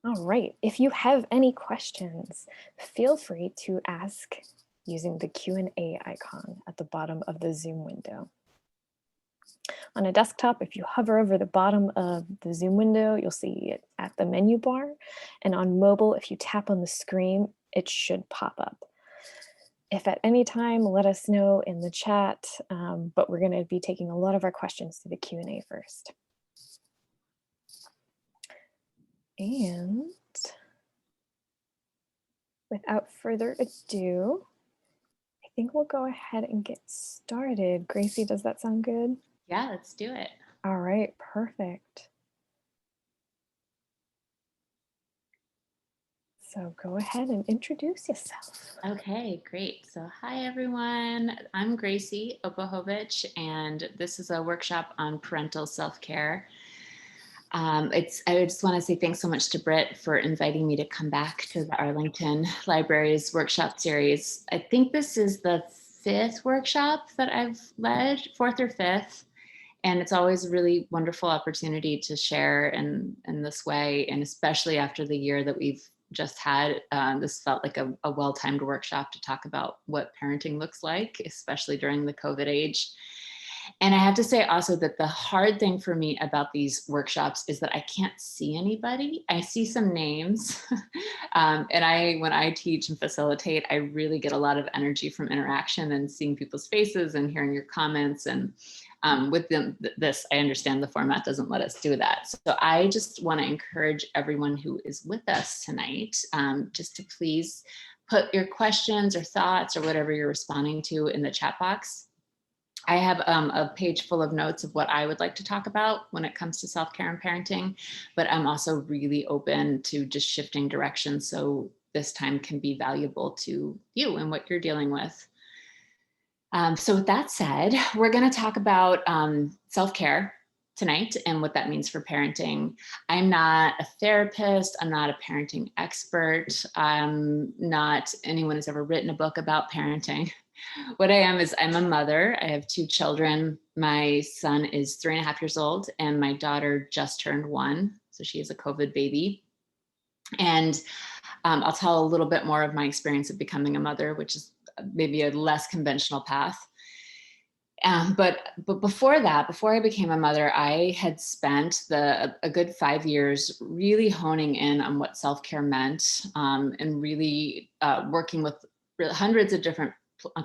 All right. If you have any questions, feel free to ask using the Q&A icon at the bottom of the Zoom window. On a desktop, if you hover over the bottom of the Zoom window, you'll see it at the menu bar. And on mobile, if you tap on the screen, it should pop up. If at any time, let us know in the chat, but we're going to be taking a lot of our questions through the Q&A first. And without further ado, I think we'll go ahead and get started. Gracie, does that sound good? Yeah, let's do it. All right, perfect. So go ahead and introduce yourself. Okay, great. So hi, everyone. I'm Gracy Obuchowicz, and this is a workshop on parental self-care. I just want to say thanks so much to Britt for inviting me to come back to the Arlington Library's workshop series. I think this is the 5th workshop that I've led, 4th or 5th. And it's always a really wonderful opportunity to share in this way. And especially after the year that we've just had, this felt like a well-timed workshop to talk about what parenting looks like, especially during the COVID age. And I have to say also that the hard thing for me about these workshops is that I can't see anybody. I see some names. And when I teach and facilitate, I really get a lot of energy from interaction and seeing people's faces and hearing your comments. And with this, I understand the format doesn't let us do that. So I just want to encourage everyone who is with us tonight, just to please put your questions or thoughts or whatever you're responding to in the chat box. I have a page full of notes of what I would like to talk about when it comes to self-care and parenting, but I'm also really open to just shifting directions so this time can be valuable to you and what you're dealing with. So with that said, we're going to talk about self-care tonight and what that means for parenting. I'm not a therapist. I'm not a parenting expert. I'm not anyone who's ever written a book about parenting. What I am is I'm a mother. I have 2 children. My son is 3.5 years old and my daughter just turned 1. So she is a COVID baby. And I'll tell a little bit more of my experience of becoming a mother, which is maybe a less conventional path. But before that, before I became a mother, I had spent a good 5 years really honing in on what self-care meant, and really working with hundreds of different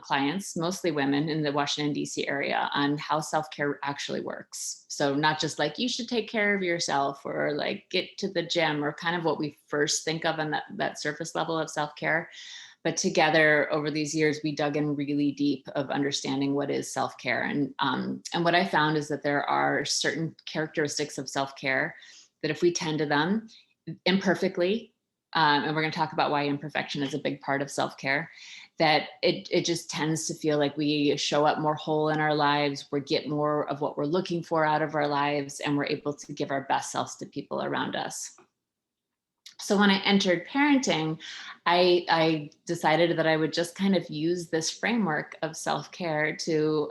clients, mostly women in the Washington, D.C. area, on how self-care actually works. So not just like you should take care of yourself or like get to the gym or kind of what we first think of on that surface level of self-care. But together over these years, we dug in really deep of understanding what is self-care. And what I found is that there are certain characteristics of self-care that if we tend to them imperfectly, and we're going to talk about why imperfection is a big part of self-care, that it just tends to feel like we show up more whole in our lives, we get more of what we're looking for out of our lives, and we're able to give our best selves to people around us. So when I entered parenting, I decided that I would just kind of use this framework of self-care to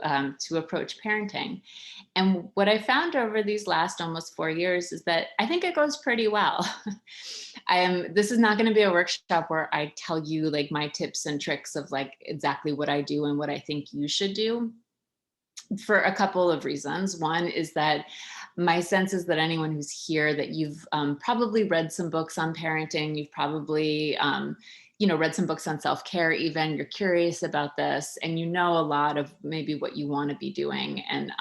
approach parenting. And what I found over these last almost 4 years is that I think it goes pretty well. This is not going to be a workshop where I tell you like my tips and tricks of like exactly what I do and what I think you should do, for a couple of reasons. One is that my sense is that anyone who's here, that you've probably read some books on parenting, you've probably read some books on self-care even, you're curious about this, and you know a lot of maybe what you want to be doing, and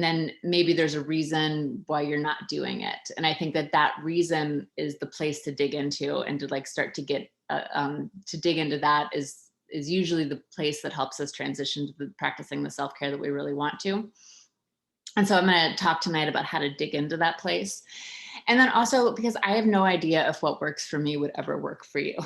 then maybe there's a reason why you're not doing it. And I think that reason is the place to dig into, and to like start to get to dig into that is usually the place that helps us transition to practicing the self-care that we really want to. And so I'm going to talk tonight about how to dig into that place. And then also because I have no idea if what works for me would ever work for you.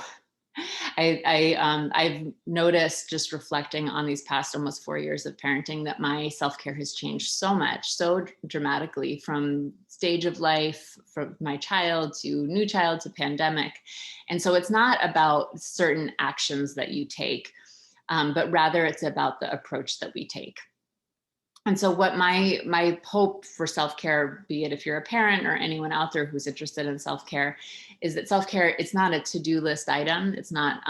I've noticed, just reflecting on these past almost 4 years of parenting, that my self-care has changed so much, so dramatically, from stage of life, from my child to new child to pandemic. And so it's not about certain actions that you take, but rather it's about the approach that we take. And so what my hope for self-care, be it if you're a parent or anyone out there who's interested in self-care, is that self-care, it's not a to-do list item. It's not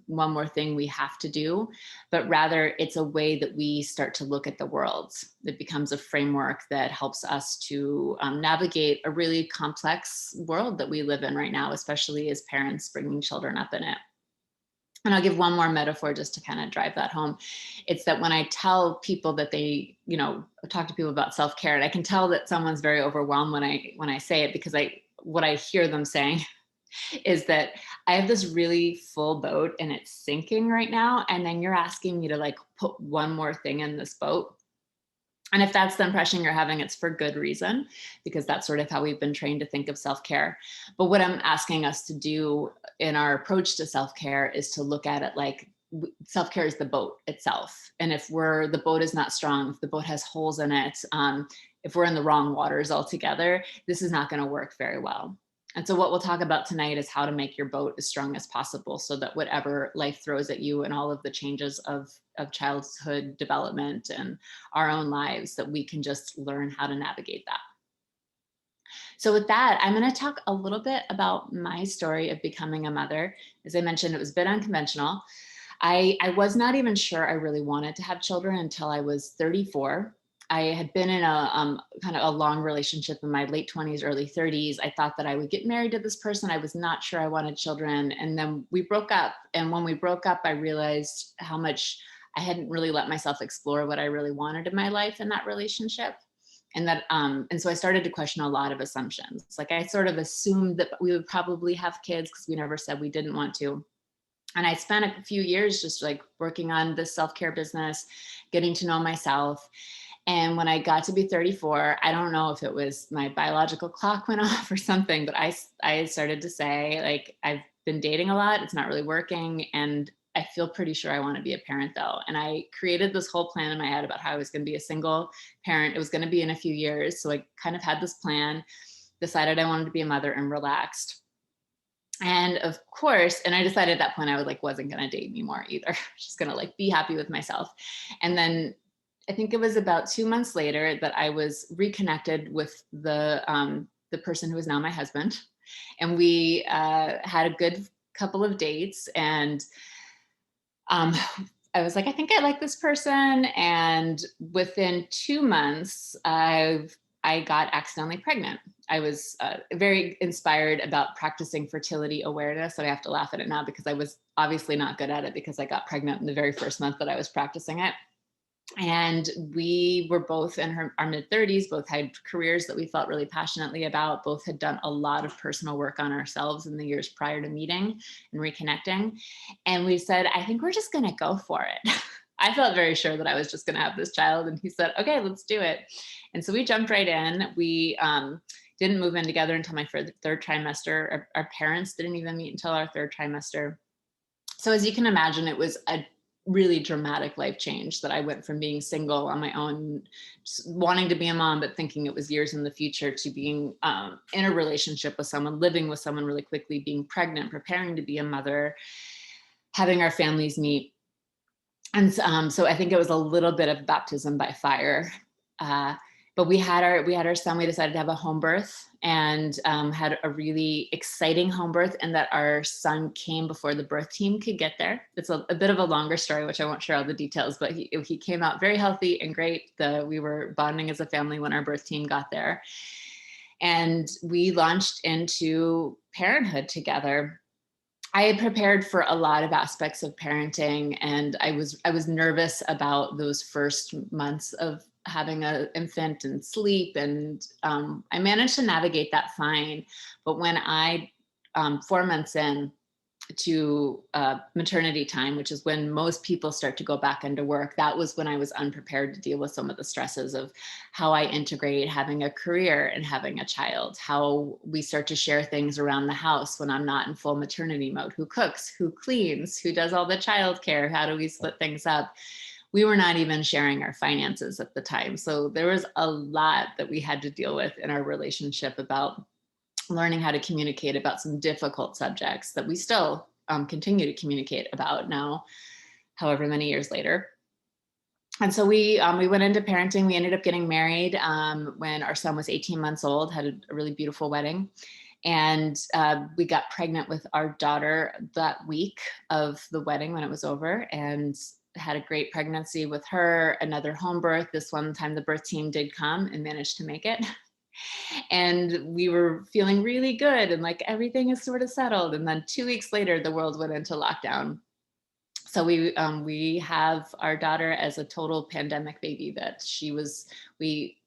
one more thing we have to do, but rather it's a way that we start to look at the world. It becomes a framework that helps us to navigate a really complex world that we live in right now, especially as parents bringing children up in it. And I'll give one more metaphor just to kind of drive that home. It's that when I tell people that they, talk to people about self-care, and I can tell that someone's very overwhelmed when I say it, because what I hear them saying is that I have this really full boat and it's sinking right now. And then you're asking me to like put one more thing in this boat. And if that's the impression you're having, it's for good reason, because that's sort of how we've been trained to think of self-care. But what I'm asking us to do in our approach to self-care is to look at it like self-care is the boat itself. And if the boat is not strong, if the boat has holes in it, if we're in the wrong waters altogether, this is not going to work very well. And so what we'll talk about tonight is how to make your boat as strong as possible, so that whatever life throws at you and all of the changes of childhood development and our own lives, that we can just learn how to navigate that. So with that, I'm going to talk a little bit about my story of becoming a mother. As I mentioned, it was a bit unconventional. I was not even sure I really wanted to have children until I was 34. I had been in a kind of a long relationship in my late 20s, early 30s. I thought that I would get married to this person. I was not sure I wanted children. And then we broke up. And when we broke up, I realized how much I hadn't really let myself explore what I really wanted in my life in that relationship. And so I started to question a lot of assumptions. Like I sort of assumed that we would probably have kids because we never said we didn't want to. And I spent a few years just like working on this self-care business, getting to know myself. And when I got to be 34, I don't know if it was my biological clock went off or something, but I started to say, like, I've been dating a lot. It's not really working. And I feel pretty sure I want to be a parent though. And I created this whole plan in my head about how I was going to be a single parent. It was going to be in a few years. So I kind of had this plan, decided I wanted to be a mother, and relaxed. And of course, and I decided at that point I wasn't going to date anymore either. Just going to like be happy with myself. And then I think it was about 2 months later that I was reconnected with the person who is now my husband. And we had a good couple of dates, and I was like, I think I like this person. And within 2 months, I got accidentally pregnant. I was very inspired about practicing fertility awareness. And I have to laugh at it now because I was obviously not good at it, because I got pregnant in the very first month that I was practicing it. And we were both in our mid-30s, both had careers that we felt really passionately about, both had done a lot of personal work on ourselves in the years prior to meeting and reconnecting. And we said, I think we're just going to go for it. I felt very sure that I was just going to have this child. And he said, okay, let's do it. And so we jumped right in. We didn't move in together until my third trimester. Our parents didn't even meet until our third trimester. So as you can imagine, it was a really dramatic life change, that I went from being single on my own, wanting to be a mom, but thinking it was years in the future, to being in a relationship with someone, living with someone really quickly, being pregnant, preparing to be a mother, having our families meet. And so I think it was a little bit of baptism by fire. But we had our son. We decided to have a home birth, and had a really exciting home birth, and that our son came before the birth team could get there. It's a bit of a longer story, which I won't share all the details, but he came out very healthy and great. We were bonding as a family when our birth team got there. And we launched into parenthood together. I had prepared for a lot of aspects of parenting, and I was nervous about those first months of having an infant and sleep, and I managed to navigate that fine. But when 4 months in to maternity time, which is when most people start to go back into work, that was when I was unprepared to deal with some of the stresses of how I integrate having a career and having a child, how we start to share things around the house when I'm not in full maternity mode. Who cooks, who cleans, who does all the childcare, how do we split things up? We were not even sharing our finances at the time. So there was a lot that we had to deal with in our relationship about learning how to communicate about some difficult subjects that we still continue to communicate about now, however many years later. And so we went into parenting. We ended up getting married when our son was 18 months old, had a really beautiful wedding. And we got pregnant with our daughter that week of the wedding when it was over, and had a great pregnancy with her, another home birth. This one time the birth team did come and managed to make it. And we were feeling really good and like everything is sort of settled. And then 2 weeks later, the world went into lockdown. So we have our daughter as a total pandemic baby. That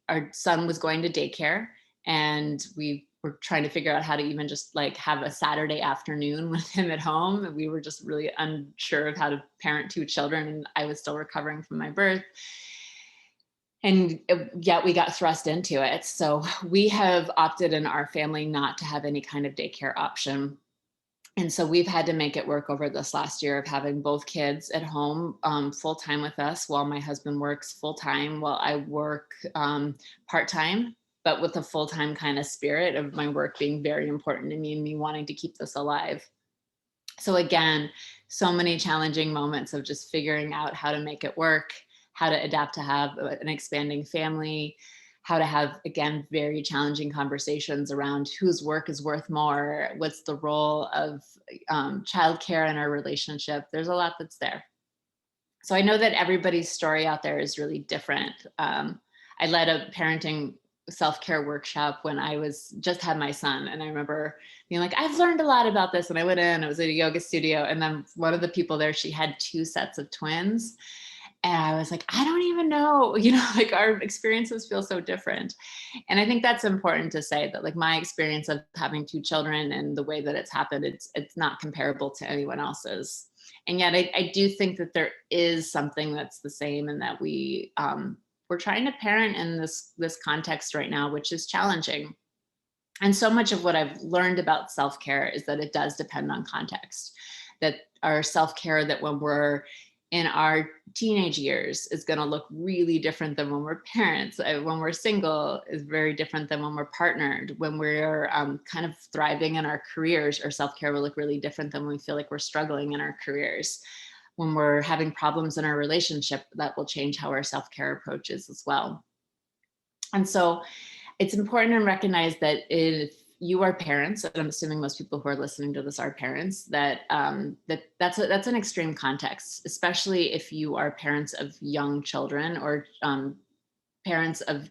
our son was going to daycare, and we were trying to figure out how to even just like have a Saturday afternoon with him at home. And we were just really unsure of how to parent two children, and I was still recovering from my birth. And yet we got thrust into it. So we have opted in our family not to have any kind of daycare option. And so we've had to make it work over this last year of having both kids at home full time with us, while my husband works full time, while I work part time, but with a full time kind of spirit of my work being very important to me and me wanting to keep this alive. So again, so many challenging moments of just figuring out how to make it work, how to adapt to have an expanding family, how to have, again, very challenging conversations around whose work is worth more, what's the role of childcare in our relationship. There's a lot that's there. So I know that everybody's story out there is really different. I led a parenting self-care workshop when I was just had my son. And I remember being like, I've learned a lot about this. And I went in, it was at a yoga studio. And then one of the people there, she had two sets of twins. And I was like, I don't even know, like our experiences feel so different. And I think that's important to say, that like my experience of having two children and the way that it's happened, it's not comparable to anyone else's. And yet I do think that there is something that's the same, and that we're trying to parent in this context right now, which is challenging. And so much of what I've learned about self-care is that it does depend on context, that our self-care, that when we're in our teenage years, is going to look really different than when we're parents. When we're single is very different than when we're partnered. When we're kind of thriving in our careers, our self-care will look really different than when we feel like we're struggling in our careers. When we're having problems in our relationship, that will change how our self-care approaches as well. And so it's important to recognize that if you are parents, and I'm assuming most people who are listening to this are parents, that's an extreme context, especially if you are parents of young children, or parents of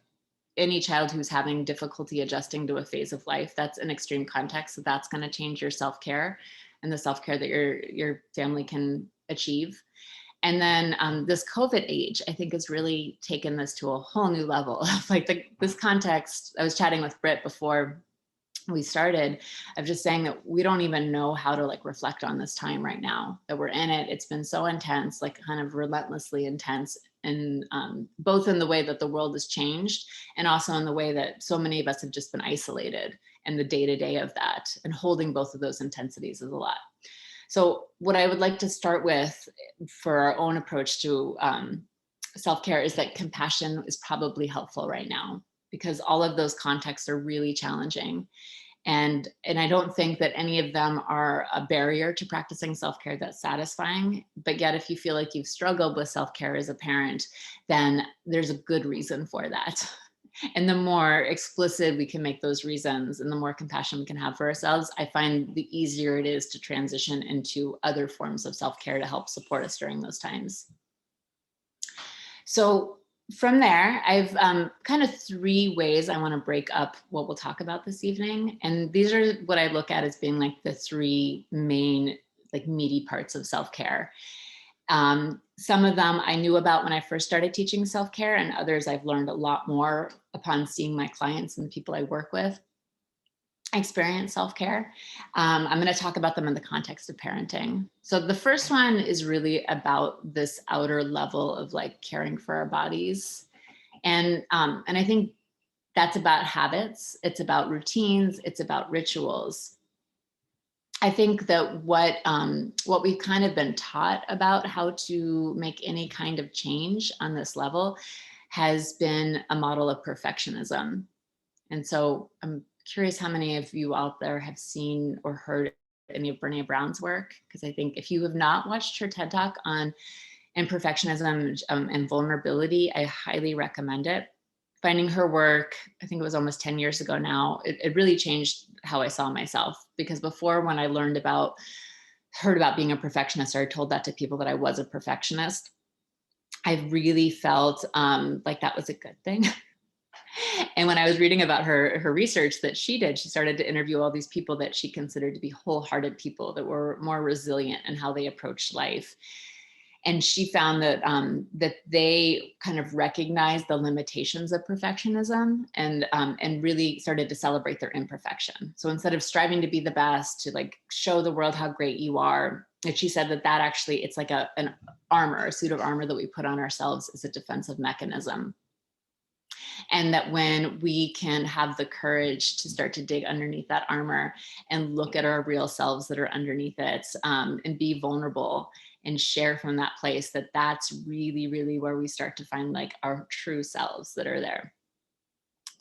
any child who's having difficulty adjusting to a phase of life. That's an extreme context. So that's going to change your self-care and the self-care that your family can achieve. And then this COVID age, I think, has really taken this to a whole new level of like this context. I was chatting with Britt before we started, of just saying that we don't even know how to like reflect on this time right now that we're in it. It's been so intense, like kind of relentlessly intense, and both in the way that the world has changed, and also in the way that so many of us have just been isolated, and the day-to-day of that, and holding both of those intensities is a lot. So what I would like to start with for our own approach to self-care is that compassion is probably helpful right now, because all of those contexts are really challenging. And I don't think that any of them are a barrier to practicing self-care that's satisfying. But yet, if you feel like you've struggled with self-care as a parent, then there's a good reason for that. And the more explicit we can make those reasons, and the more compassion we can have for ourselves, I find the easier it is to transition into other forms of self-care to help support us during those times. So from there, I've kind of three ways I want to break up what we'll talk about this evening. And these are what I look at as being like the three main, like meaty parts of self-care. Some of them I knew about when I first started teaching self-care, and others I've learned a lot more upon seeing my clients and the people I work with experience self-care. I'm going to talk about them in the context of parenting. So the first one is really about this outer level of like caring for our bodies. And I think that's about habits. It's about routines. It's about rituals. I think that what we've kind of been taught about how to make any kind of change on this level has been a model of perfectionism. And so I'm curious how many of you out there have seen or heard any of Brene Brown's work, because I think if you have not watched her TED Talk on and perfectionism and vulnerability, I highly recommend it. Finding her work, I think it was almost 10 years ago now, it really changed how I saw myself. Because before, when I heard about being a perfectionist, or I told that to people that I was a perfectionist, I really felt like that was a good thing. And when I was reading about her research that she did, she started to interview all these people that she considered to be wholehearted people that were more resilient in how they approached life. And she found that that they kind of recognized the limitations of perfectionism and really started to celebrate their imperfection. So instead of striving to be the best, to like show the world how great you are, and she said that actually it's like an armor, a suit of armor that we put on ourselves as a defensive mechanism. And that when we can have the courage to start to dig underneath that armor and look at our real selves that are underneath it, and be vulnerable and share from that place, that's really, really where we start to find like our true selves that are there.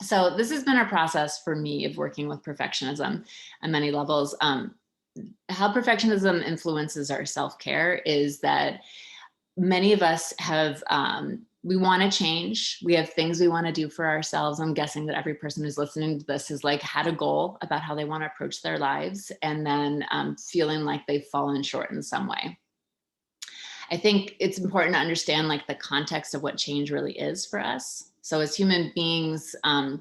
So this has been a process for me of working with perfectionism on many levels. How perfectionism influences our self-care is that many of us have, we want to change. We have things we want to do for ourselves. I'm guessing that every person who's listening to this has like had a goal about how they want to approach their lives, and then feeling like they've fallen short in some way. I think it's important to understand like the context of what change really is for us. So as human beings, I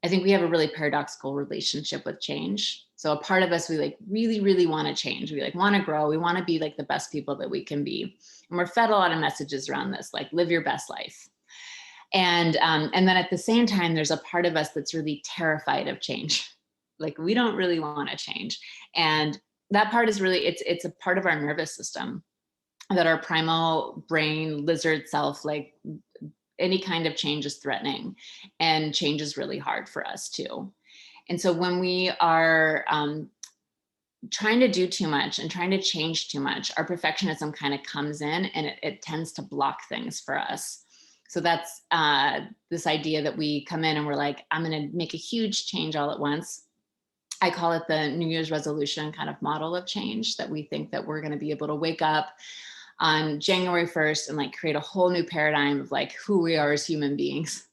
think we have a really paradoxical relationship with change. So a part of us, we like really, really want to change. We like want to grow. We want to be like the best people that we can be. And we're fed a lot of messages around this, like live your best life. And then at the same time, there's a part of us that's really terrified of change. Like we don't really want to change. And that part is really, it's a part of our nervous system that our primal brain lizard self, like any kind of change is threatening, and change is really hard for us too. And so when we are trying to do too much and trying to change too much, our perfectionism kind of comes in, and it tends to block things for us. So that's this idea that we come in and we're like, I'm going to make a huge change all at once. I call it the New Year's resolution kind of model of change, that we think that we're going to be able to wake up on January 1st and like create a whole new paradigm of like who we are as human beings.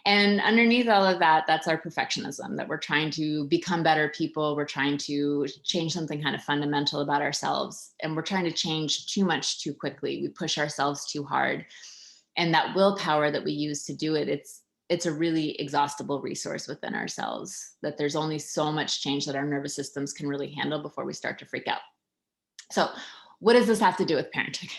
And underneath all of that, that's our perfectionism, that we're trying to become better people. We're trying to change something kind of fundamental about ourselves. And we're trying to change too much too quickly. We push ourselves too hard. And that willpower that we use to do it, it's a really exhaustible resource within ourselves, that there's only so much change that our nervous systems can really handle before we start to freak out. So what does this have to do with parenting?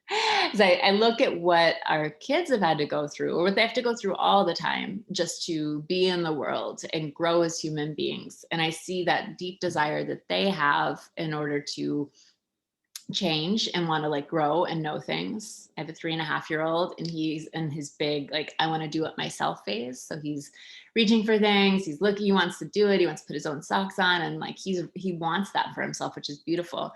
I look at what our kids have had to go through, or what they have to go through all the time just to be in the world and grow as human beings. And I see that deep desire that they have in order to change and want to like grow and know things. I have a 3.5-year-old, and he's in his big, like, I want to do it myself phase. So he's reaching for things. He's looking, he wants to do it. He wants to put his own socks on. And like, he wants that for himself, which is beautiful.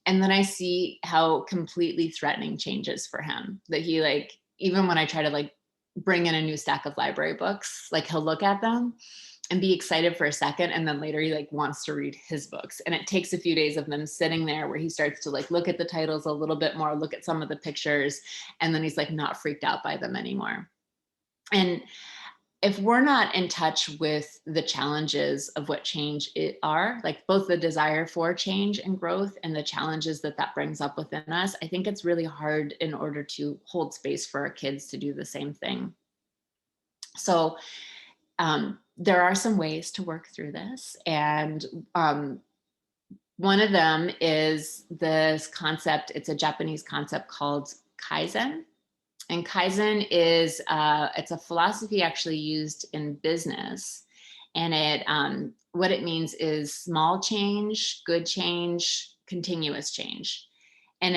And then I see how completely threatening change is for him, that he like, even when I try to like bring in a new stack of library books, like he'll look at them and be excited for a second. And then later he like wants to read his books. And it takes a few days of them sitting there where he starts to like look at the titles a little bit more, look at some of the pictures, and then he's like not freaked out by them anymore. And if we're not in touch with the challenges of what change are, like both the desire for change and growth and the challenges that brings up within us, I think it's really hard in order to hold space for our kids to do the same thing. So there are some ways to work through this. And one of them is this concept. It's a Japanese concept called Kaizen. And Kaizen is it's a philosophy actually used in business, and what it means is small change, good change, continuous change, and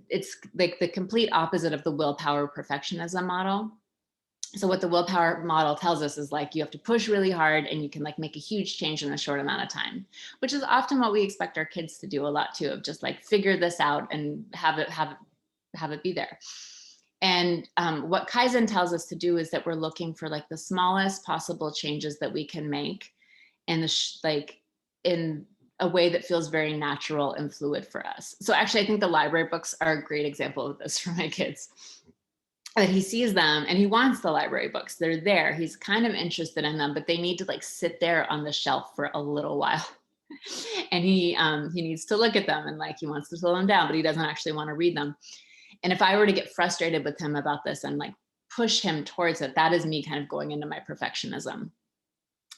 it's like the complete opposite of the willpower perfectionism model. So what the willpower model tells us is like you have to push really hard, and you can like make a huge change in a short amount of time, which is often what we expect our kids to do a lot too, of just like figure this out and have it be there. And what Kaizen tells us to do is that we're looking for like the smallest possible changes that we can make, and like in a way that feels very natural and fluid for us. So actually, I think the library books are a great example of this for my kids. That he sees them and he wants the library books. They're there. He's kind of interested in them, but they need to like sit there on the shelf for a little while. And he needs to look at them and like he wants to slow them down, but he doesn't actually want to read them. And if I were to get frustrated with him about this and like push him towards it, that is me kind of going into my perfectionism.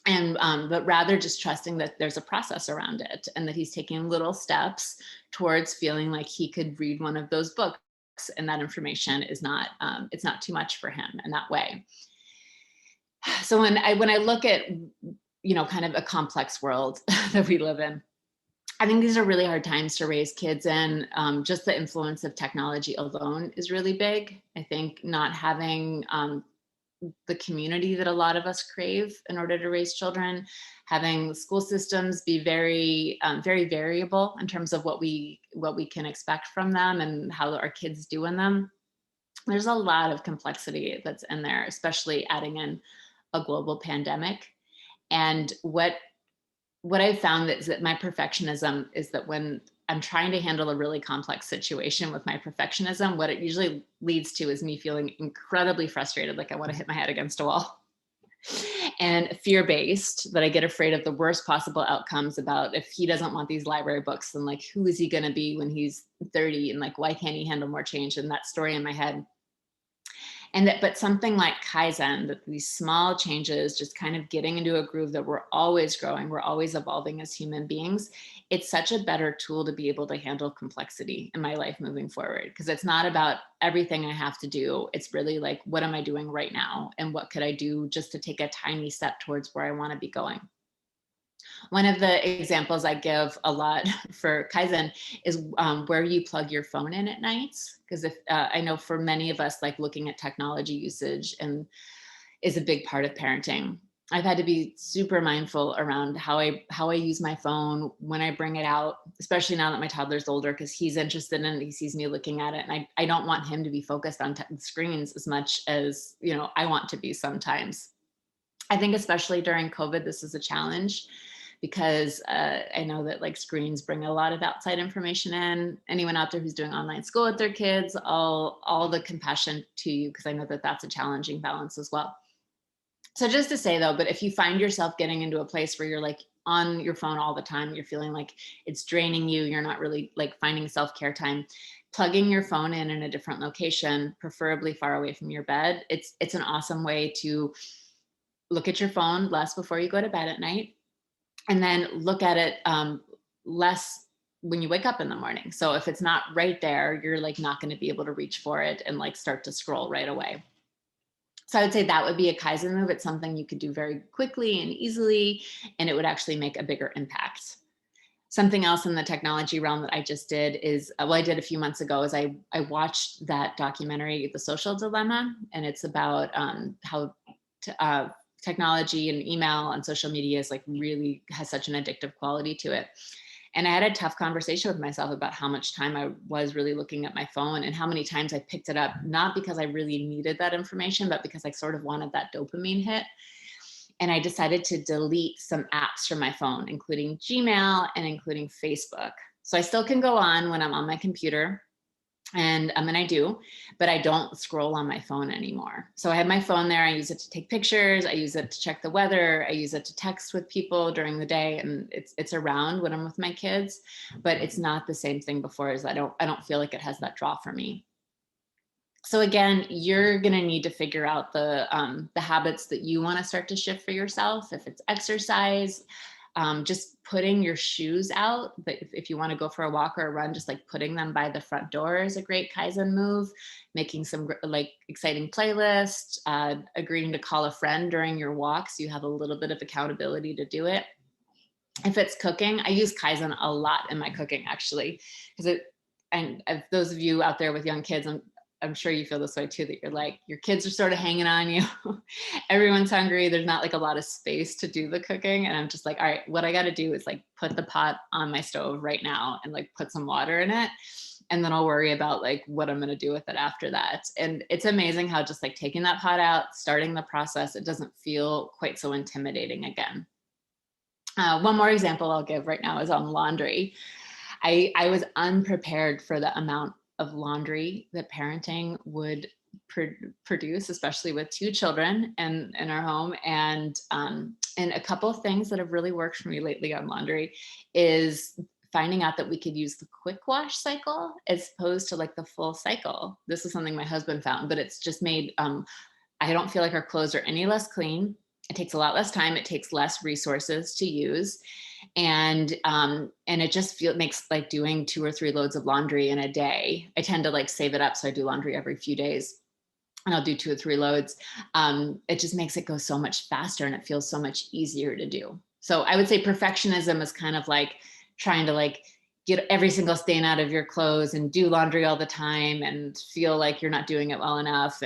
And but rather just trusting that there's a process around it and that he's taking little steps towards feeling like he could read one of those books, and that information is not it's not too much for him in that way. So when I look at kind of a complex world that we live in, I think these are really hard times to raise kids in. Just the influence of technology alone is really big. I think not having the community that a lot of us crave in order to raise children, having school systems be very, very variable in terms of what we can expect from them and how our kids do in them. There's a lot of complexity that's in there, especially adding in a global pandemic. And what I found is that my perfectionism is that when I'm trying to handle a really complex situation with my perfectionism, what it usually leads to is me feeling incredibly frustrated, like I want to hit my head against a wall, and fear-based, that I get afraid of the worst possible outcomes about if he doesn't want these library books, then like, who is he going to be when he's 30? And like, why can't he handle more change? And that story in my head. But something like Kaizen, that these small changes, just kind of getting into a groove that we're always growing, we're always evolving as human beings. It's such a better tool to be able to handle complexity in my life moving forward, because it's not about everything I have to do. It's really like, what am I doing right now? And what could I do just to take a tiny step towards where I want to be going? One of the examples I give a lot for Kaizen is where you plug your phone in at nights. Because if I know for many of us, like looking at technology usage and is a big part of parenting. I've had to be super mindful around how I use my phone when I bring it out, especially now that my toddler's older, because he's interested in it. He sees me looking at it, and I don't want him to be focused on screens as much as I want to be sometimes. I think especially during COVID, this is a challenge because I know that like screens bring a lot of outside information in. Anyone out there who's doing online school with their kids, all the compassion to you, because I know that that's a challenging balance as well. So just to say though, but if you find yourself getting into a place where you're like on your phone all the time, you're feeling like it's draining you, you're not really like finding self-care time, plugging your phone in a different location, preferably far away from your bed, it's an awesome way to look at your phone less before you go to bed at night, and then look at it less when you wake up in the morning. So if it's not right there, you're like not going to be able to reach for it and like start to scroll right away. So I would say that would be a Kaizen move. It's something you could do very quickly and easily, and it would actually make a bigger impact. Something else in the technology realm that I just did is, I did a few months ago, is I watched that documentary, The Social Dilemma, and it's about how technology and email and social media is like really has such an addictive quality to it. And I had a tough conversation with myself about how much time I was really looking at my phone and how many times I picked it up, not because I really needed that information, but because I sort of wanted that dopamine hit. And I decided to delete some apps from my phone, including Gmail and including Facebook. So I still can go on when I'm on my computer, and I do, but I don't scroll on my phone anymore. So I have my phone there. I use it to take pictures. I use it to check the weather. I use it to text with people during the day, and it's around when I'm with my kids, but it's not the same thing before. As I don't feel like it has that draw for me. So again, you're going to need to figure out the habits that you want to start to shift for yourself. If it's exercise, just putting your shoes out. But if you want to go for a walk or a run, just like putting them by the front door is a great Kaizen move. Making some like exciting playlists, agreeing to call a friend during your walk so you have a little bit of accountability to do it. If it's cooking, I use Kaizen a lot in my cooking actually, because and those of you out there with young kids, I'm sure you feel this way too, that you're like, your kids are sort of hanging on you. Everyone's hungry. There's not like a lot of space to do the cooking. And I'm just like, all right, what I got to do is like put the pot on my stove right now and like put some water in it. And then I'll worry about like what I'm going to do with it after that. And it's amazing how just like taking that pot out, starting the process, it doesn't feel quite so intimidating again. One more example I'll give right now is on laundry. I was unprepared for the amount of laundry that parenting would produce, especially with two children in our home. And a couple of things that have really worked for me lately on laundry is finding out that we could use the quick wash cycle as opposed to like the full cycle. This is something my husband found, but it's just made, I don't feel like our clothes are any less clean. It takes a lot less time. It takes less resources to use. And it just makes like doing 2 or 3 loads of laundry in a day. I tend to like save it up. So I do laundry every few days and I'll do 2 or 3 loads. It just makes it go so much faster and it feels so much easier to do. So I would say perfectionism is kind of like trying to like get every single stain out of your clothes and do laundry all the time and feel like you're not doing it well enough.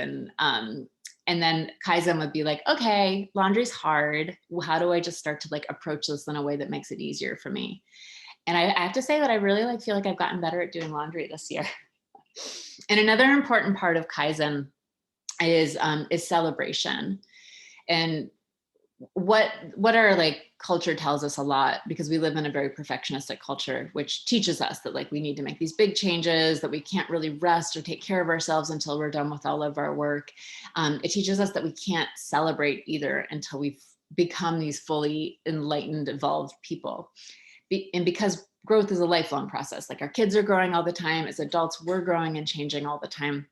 And then Kaizen would be like, okay, laundry's hard. How do I just start to like approach this in a way that makes it easier for me? And I have to say that I really like feel like I've gotten better at doing laundry this year. And another important part of Kaizen is celebration. And what our like culture tells us a lot, because we live in a very perfectionistic culture, which teaches us that like we need to make these big changes, that we can't really rest or take care of ourselves until we're done with all of our work. It teaches us that we can't celebrate either until we've become these fully enlightened, evolved people. And because growth is a lifelong process, like our kids are growing all the time, as adults, we're growing and changing all the time.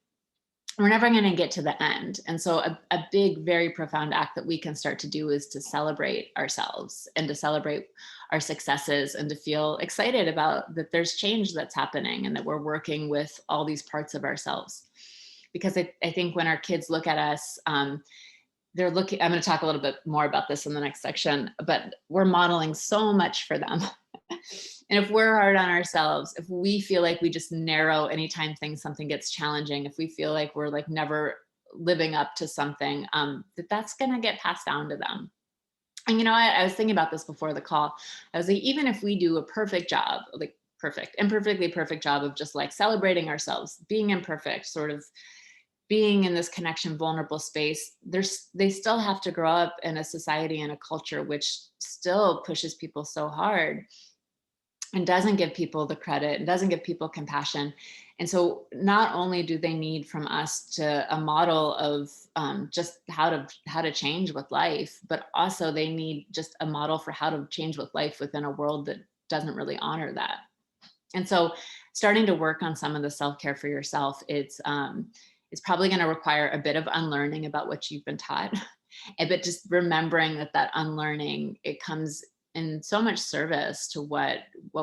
We're never going to get to the end. And so a big, very profound act that we can start to do is to celebrate ourselves and to celebrate our successes and to feel excited about that there's change that's happening and that we're working with all these parts of ourselves. Because I think when our kids look at us, they're looking, I'm going to talk a little bit more about this in the next section, but we're modeling so much for them. And if we're hard on ourselves, if we feel like we just narrow anytime something gets challenging, if we feel like we're like never living up to something, that's going to get passed down to them. And you know, I was thinking about this before the call. I was like, even if we do a perfect job, like imperfectly perfect job of just like celebrating ourselves, being imperfect, sort of being in this connection, vulnerable space, they still have to grow up in a society and a culture which still pushes people so hard and doesn't give people the credit and doesn't give people compassion. And so not only do they need from us to a model of just how to change with life, but also they need just a model for how to change with life within a world that doesn't really honor that. And so starting to work on some of the self-care for yourself, it's probably going to require a bit of unlearning about what you've been taught, but just remembering that unlearning, it comes in so much service to what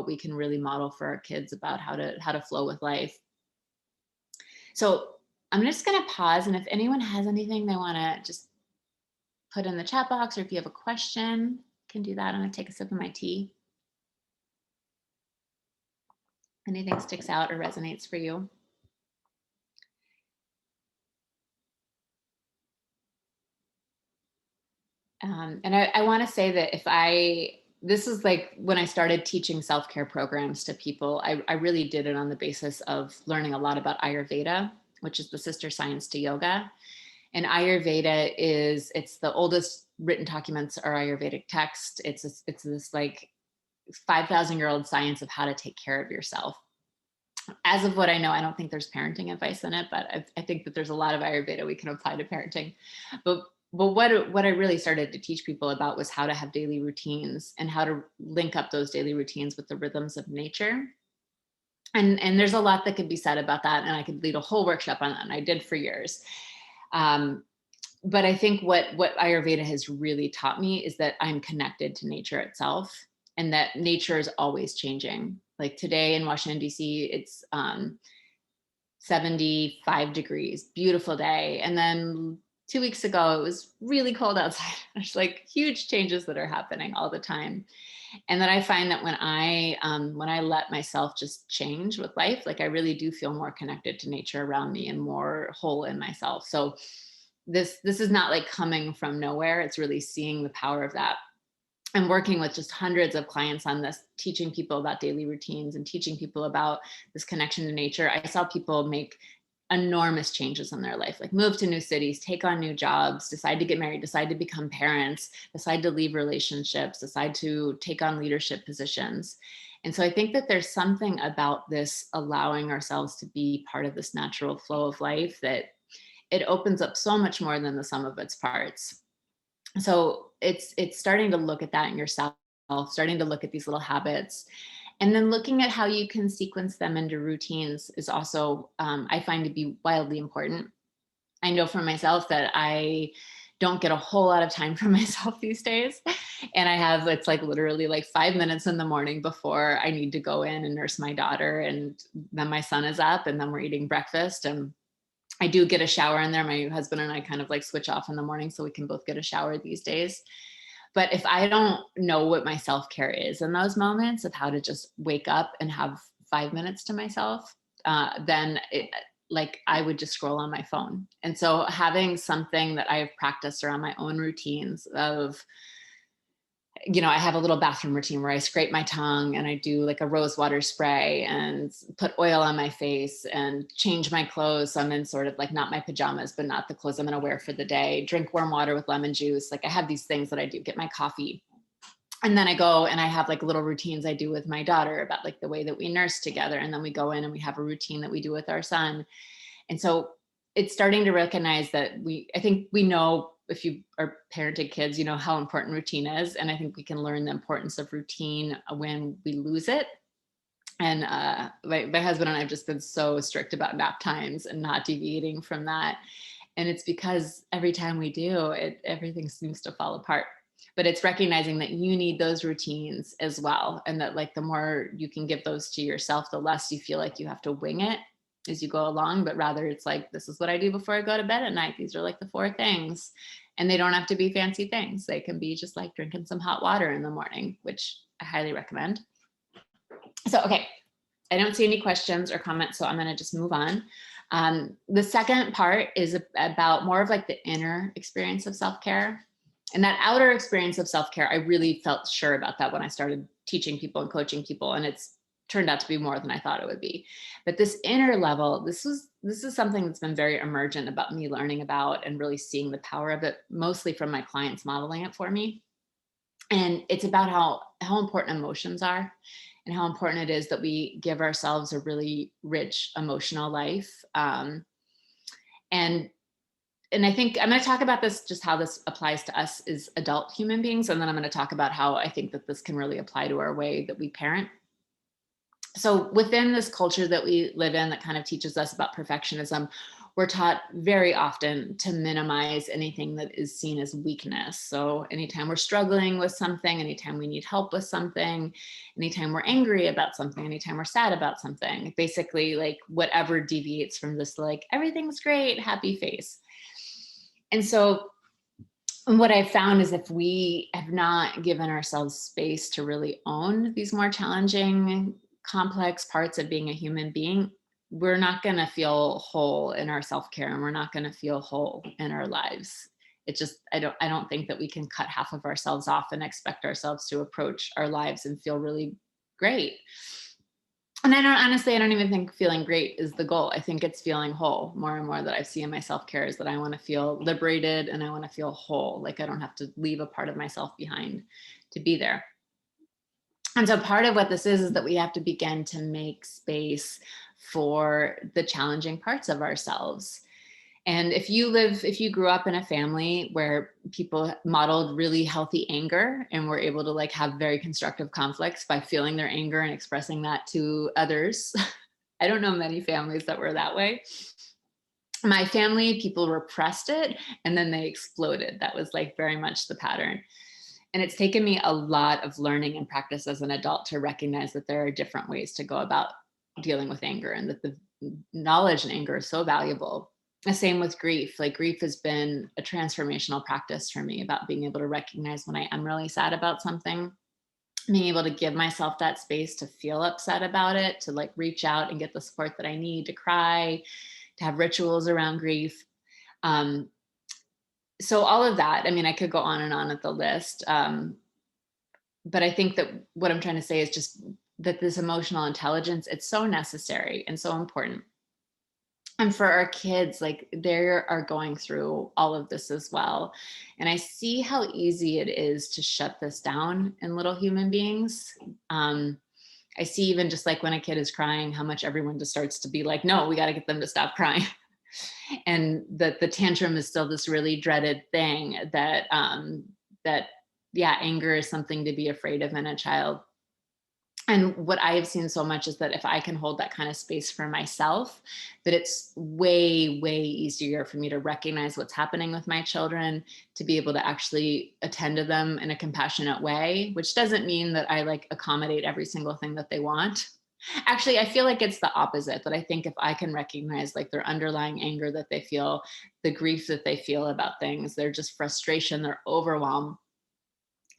we can really model for our kids about how to flow with life. So I'm just going to pause, and if anyone has anything they want to just put in the chat box, or if you have a question, can do that. I'm going to take a sip of my tea. Anything sticks out or resonates for you? And I want to say that this is like when I started teaching self-care programs to people, I really did it on the basis of learning a lot about Ayurveda, which is the sister science to yoga. And Ayurveda it's the oldest written documents are Ayurvedic text. It's this like 5,000-year-old science of how to take care of yourself. As of what I know, I don't think there's parenting advice in it, but I think that there's a lot of Ayurveda we can apply to parenting. But what I really started to teach people about was how to have daily routines and how to link up those daily routines with the rhythms of nature. And there's a lot that could be said about that. And I could lead a whole workshop on that. And I did for years. But I think what Ayurveda has really taught me is that I'm connected to nature itself and that nature is always changing. Like today in Washington, D.C., it's 75 degrees, beautiful day. And then 2 weeks ago, it was really cold outside. There's like huge changes that are happening all the time. And then I find that when I let myself just change with life, like I really do feel more connected to nature around me and more whole in myself. So this is not like coming from nowhere. It's really seeing the power of that. I'm working with just hundreds of clients on this, teaching people about daily routines and teaching people about this connection to nature. I saw people make enormous changes in their life, like move to new cities, take on new jobs, decide to get married, decide to become parents, decide to leave relationships, decide to take on leadership positions. And so I think that there's something about this allowing ourselves to be part of this natural flow of life that it opens up so much more than the sum of its parts. So it's starting to look at that in yourself, starting to look at these little habits, and then looking at how you can sequence them into routines is also, I find to be wildly important. I know for myself that I don't get a whole lot of time for myself these days. And it's like literally like 5 minutes in the morning before I need to go in and nurse my daughter. And then my son is up and then we're eating breakfast. And I do get a shower in there. My husband and I kind of like switch off in the morning so we can both get a shower these days. But if I don't know what my self-care is in those moments of how to just wake up and have 5 minutes to myself, then like I would just scroll on my phone. And so having something that I've practiced around my own routines of, I have a little bathroom routine where I scrape my tongue and I do like a rose water spray and put oil on my face and change my clothes. So I'm in sort of like not my pajamas, but not the clothes I'm going to wear for the day. Drink warm water with lemon juice. Like I have these things that I do, get my coffee. And then I go and I have like little routines I do with my daughter about like the way that we nurse together. And then we go in and we have a routine that we do with our son. And so it's starting to recognize that I think we know, if you are parenting kids, you know how important routine is. And I think we can learn the importance of routine when we lose it. And my husband and I have just been so strict about nap times and not deviating from that. And it's because every time we do, everything seems to fall apart. But it's recognizing that you need those routines as well. And that like the more you can give those to yourself, the less you feel like you have to wing it as you go along, but rather it's like, this is what I do before I go to bed at night. These are like the 4 things. And they don't have to be fancy things. They can be just like drinking some hot water in the morning, which I highly recommend. So, okay, I don't see any questions or comments, so I'm going to just move on. The second part is about more of like the inner experience of self-care. And that outer experience of self-care, I really felt sure about that when I started teaching people and coaching people. And it's turned out to be more than I thought it would be. But this inner level, this is something that's been very emergent about me learning about and really seeing the power of it, mostly from my clients modeling it for me. And it's about how important emotions are and how important it is that we give ourselves a really rich emotional life. And I think I'm going to talk about this, just how this applies to us as adult human beings. And then I'm going to talk about how I think that this can really apply to our way that we parent. So within this culture that we live in that kind of teaches us about perfectionism, we're taught very often to minimize anything that is seen as weakness. So anytime we're struggling with something, anytime we need help with something, anytime we're angry about something, anytime we're sad about something, basically like whatever deviates from this, like everything's great, happy face. And so what I found is if we have not given ourselves space to really own these more challenging, complex parts of being a human being, we're not going to feel whole in our self-care, and we're not going to feel whole in our lives. It just, I don't think that we can cut half of ourselves off and expect ourselves to approach our lives and feel really great. And I don't even think feeling great is the goal. I think it's feeling whole. More and more that I see in my self-care is that I want to feel liberated and I want to feel whole. Like I don't have to leave a part of myself behind to be there. And so part of what this is that we have to begin to make space for the challenging parts of ourselves. And if you grew up in a family where people modeled really healthy anger and were able to like have very constructive conflicts by feeling their anger and expressing that to others, I don't know many families that were that way. My family, people repressed it and then they exploded. That was like very much the pattern. And it's taken me a lot of learning and practice as an adult to recognize that there are different ways to go about dealing with anger, and that the knowledge in anger is so valuable. The same with grief. Like grief has been a transformational practice for me about being able to recognize when I am really sad about something, being able to give myself that space to feel upset about it, to like reach out and get the support that I need, to cry, to have rituals around grief. So all of that, I mean, I could go on and on at the list. But I think that what I'm trying to say is just that this emotional intelligence, it's so necessary and so important. And for our kids, like they are going through all of this as well. And I see how easy it is to shut this down in little human beings. Um, I see even just like when a kid is crying, how much everyone just starts to be like, no, we got to get them to stop crying. And that the tantrum is still this really dreaded thing that, yeah, anger is something to be afraid of in a child. And what I have seen so much is that if I can hold that kind of space for myself, that it's way, way easier for me to recognize what's happening with my children, to be able to actually attend to them in a compassionate way, which doesn't mean that I like accommodate every single thing that they want. Actually, I feel like it's the opposite, that I think if I can recognize like their underlying anger that they feel, the grief that they feel about things, their just frustration, their overwhelm,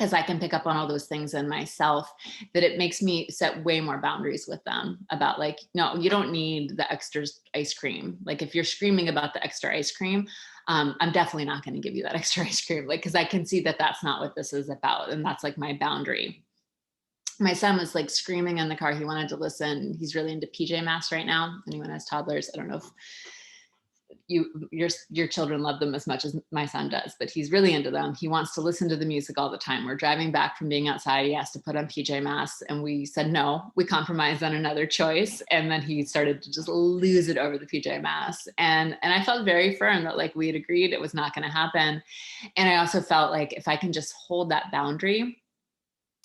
as I can pick up on all those things in myself, that it makes me set way more boundaries with them about like, no, you don't need the extra ice cream. Like if you're screaming about the extra ice cream, I'm definitely not going to give you that extra ice cream. Like, cause I can see that that's not what this is about. And that's like my boundary. My son was like screaming in the car. He wanted to listen. He's really into PJ Masks right now. Anyone has toddlers, I don't know if your children love them as much as my son does, but he's really into them. He wants to listen to the music all the time. We're driving back from being outside. He has to put on PJ Masks, and we said no. We compromised on another choice, and then he started to just lose it over the PJ Masks. And I felt very firm that like we had agreed it was not going to happen. And I also felt like if I can just hold that boundary,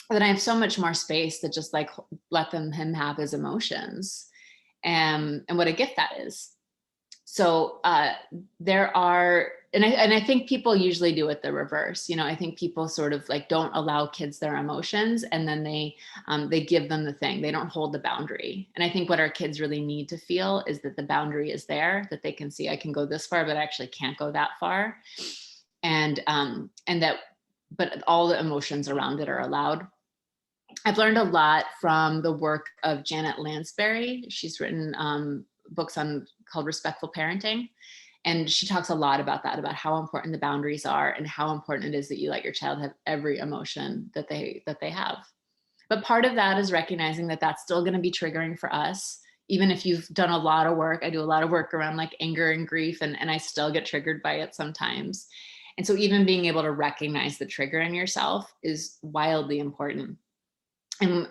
then I have so much more space to just like let him have his emotions. And what a gift that is. So there are, and I think people usually do it the reverse. You know, I think people sort of like don't allow kids their emotions, and then they give them the thing. They don't hold the boundary. And I think what our kids really need to feel is that the boundary is there, that they can see I can go this far, but I actually can't go that far, and that, but all the emotions around it are allowed. I've learned a lot from the work of Janet Lansbury. She's written books called Respectful Parenting. And she talks a lot about that, about how important the boundaries are and how important it is that you let your child have every emotion that they have. But part of that is recognizing that that's still going to be triggering for us. Even if you've done a lot of work, I do a lot of work around like anger and grief, and I still get triggered by it sometimes. And so even being able to recognize the trigger in yourself is wildly important. And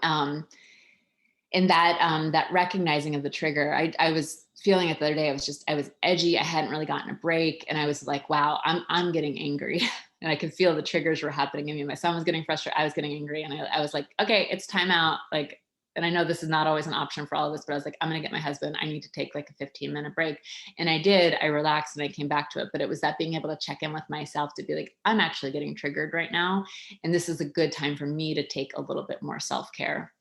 that recognizing of the trigger, I was feeling it the other day. I was edgy. I hadn't really gotten a break, and I was like, wow, I'm getting angry. And I could feel the triggers were happening in me. My son was getting frustrated. I was getting angry, and I was like, okay, it's time out. Like, and I know this is not always an option for all of us, but I was like, I'm going to get my husband. I need to take like a 15-minute break. And I did. I relaxed and I came back to it. But it was that being able to check in with myself to be like, I'm actually getting triggered right now, and this is a good time for me to take a little bit more self-care.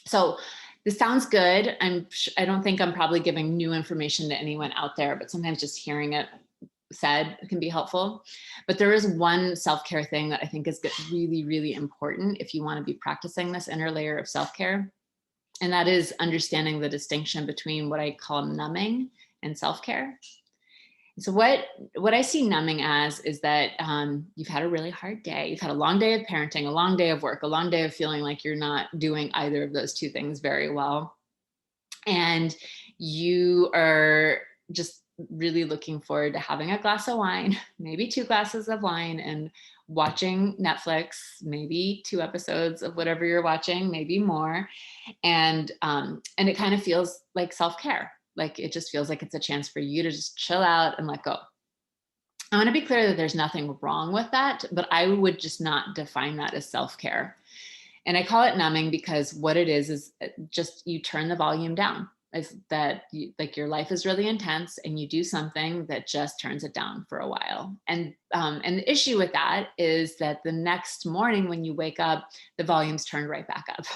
So this sounds good. I don't think I'm probably giving new information to anyone out there, but sometimes just hearing it said can be helpful. But there is one self-care thing that I think is really, really important if you want to be practicing this inner layer of self-care. And that is understanding the distinction between what I call numbing and self-care. So what I see numbing as is that you've had a really hard day. You've had a long day of parenting, a long day of work, a long day of feeling like you're not doing either of those two things very well. And you are just really looking forward to having a glass of wine, maybe 2 glasses of wine, and watching Netflix, maybe 2 episodes of whatever you're watching, maybe more. And it kind of feels like self-care. Like it just feels like it's a chance for you to just chill out and let go. I want to be clear that there's nothing wrong with that, but I would just not define that as self-care. And I call it numbing because what it is just you turn the volume down. Is that like your life is really intense and you do something that just turns it down for a while. And the issue with that is that the next morning when you wake up, the volume's turned right back up.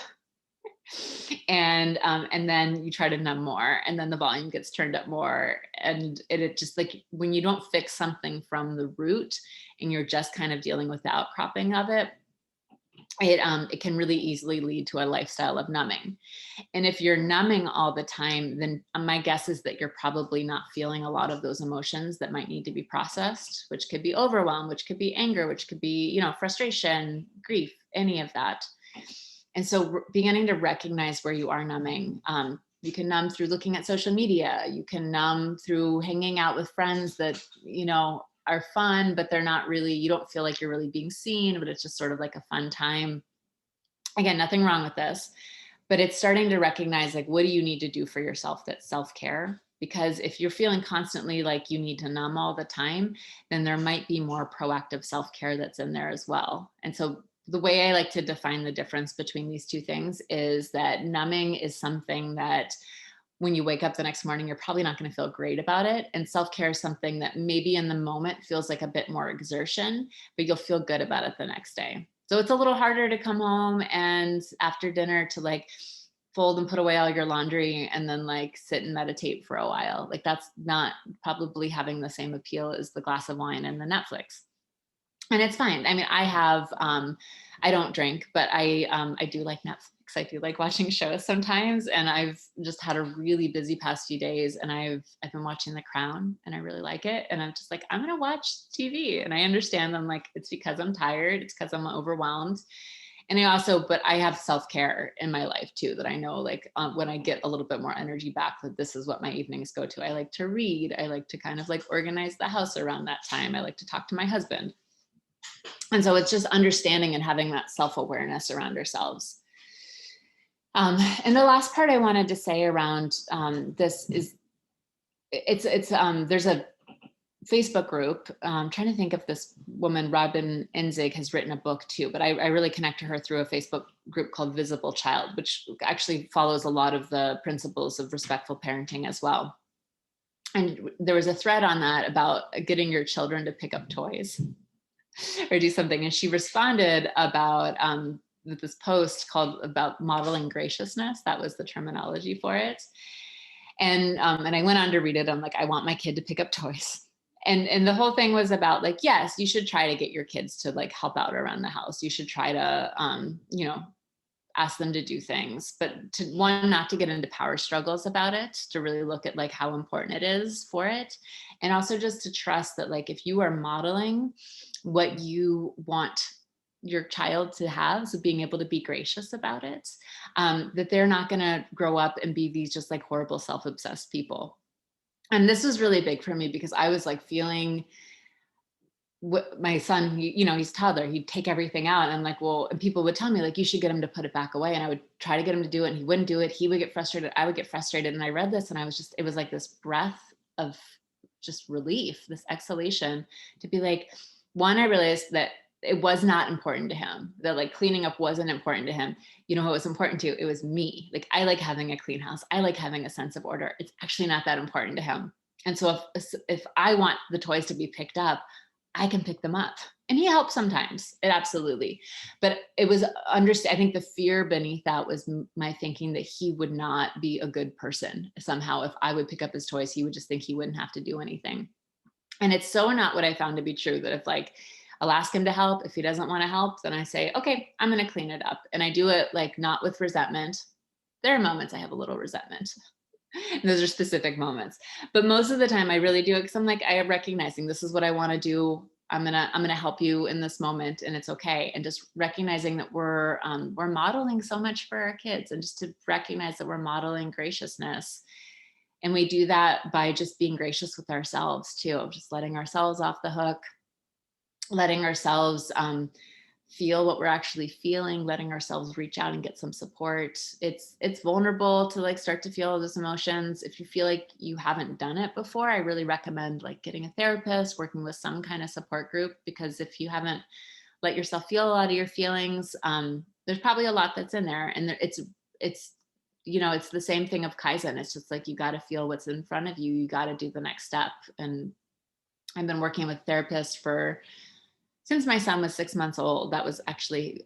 And then you try to numb more, and then the volume gets turned up more, and it just like when you don't fix something from the root and you're just kind of dealing with the outcropping of it, it can really easily lead to a lifestyle of numbing. And if you're numbing all the time, then my guess is that you're probably not feeling a lot of those emotions that might need to be processed, which could be overwhelm, which could be anger, which could be, frustration, grief, any of that. And so beginning to recognize where you are numbing You can numb through looking at social media. You can numb through hanging out with friends that, are fun, but they're not really, you don't feel like you're really being seen, but it's just sort of like a fun time. Again, nothing wrong with this, but it's starting to recognize, like, what do you need to do for yourself that's self-care? Because if you're feeling constantly like you need to numb all the time, then there might be more proactive self-care that's in there as well. And so the way I like to define the difference between these two things is that numbing is something that when you wake up the next morning, you're probably not going to feel great about it. And self-care is something that maybe in the moment feels like a bit more exertion, but you'll feel good about it the next day. So it's a little harder to come home and after dinner to like fold and put away all your laundry and then like sit and meditate for a while. Like that's not probably having the same appeal as the glass of wine and the Netflix. And it's fine. I mean, I don't drink, but I do like Netflix. I do like watching shows sometimes. And I've just had a really busy past few days and I've been watching The Crown and I really like it. And I'm just like, I'm going to watch TV. And I understand I'm like, it's because I'm tired. It's because I'm overwhelmed. And but I have self-care in my life too, that I know like when I get a little bit more energy back, that this is what my evenings go to. I like to read. I like to kind of like organize the house around that time. I like to talk to my husband. And so it's just understanding and having that self-awareness around ourselves. And the last part I wanted to say around this is there's a Facebook group. I'm trying to think if this woman, Robin Enzig, has written a book too, but I really connect to her through a Facebook group called Visible Child, which actually follows a lot of the principles of respectful parenting as well. And there was a thread on that about getting your children to pick up toys or do something. And she responded about this post called about modeling graciousness. That was the terminology for it. And I went on to read it. I'm like, I want my kid to pick up toys. And the whole thing was about like, yes, you should try to get your kids to like help out around the house. You should try to, ask them to do things, but not to get into power struggles about it, to really look at like how important it is for it. And also just to trust that like, if you are modeling what you want your child to have, so being able to be gracious about it, that they're not going to grow up and be these just like horrible self-obsessed people. And this was really big for me because I was like feeling my son, he's a toddler, he'd take everything out and I'm like, well, and people would tell me like, you should get him to put it back away. And I would try to get him to do it and he wouldn't do it. He would get frustrated. I would get frustrated. And I read this and it was like this breath of just relief, this exhalation to be like, one, I realized that it was not important to him, that like cleaning up wasn't important to him. You know what was important to? It was me. Like I like having a clean house. I like having a sense of order. It's actually not that important to him. And so if I want the toys to be picked up, I can pick them up. And he helps sometimes, it absolutely. But it was I think the fear beneath that was my thinking that he would not be a good person somehow. If I would pick up his toys, he would just think he wouldn't have to do anything. And it's so not what I found to be true, that if like, I'll ask him to help. If he doesn't want to help, then I say, okay, I'm going to clean it up. And I do it like not with resentment. There are moments I have a little resentment. Those are specific moments, but most of the time I really do it because I'm like, I am recognizing this is what I want to do. I'm gonna help you in this moment, and it's okay. And just recognizing that we're modeling so much for our kids, and just to recognize that we're modeling graciousness, and we do that by just being gracious with ourselves too, just letting ourselves off the hook, letting ourselves feel what we're actually feeling, letting ourselves reach out and get some support. It's vulnerable to like start to feel those emotions. If you feel like you haven't done it before, I really recommend like getting a therapist, working with some kind of support group, because if you haven't let yourself feel a lot of your feelings, there's probably a lot that's in there. And it's the same thing of Kaizen. It's just like, you got to feel what's in front of you. You got to do the next step. And I've been working with therapists since my son was 6 months old. That was actually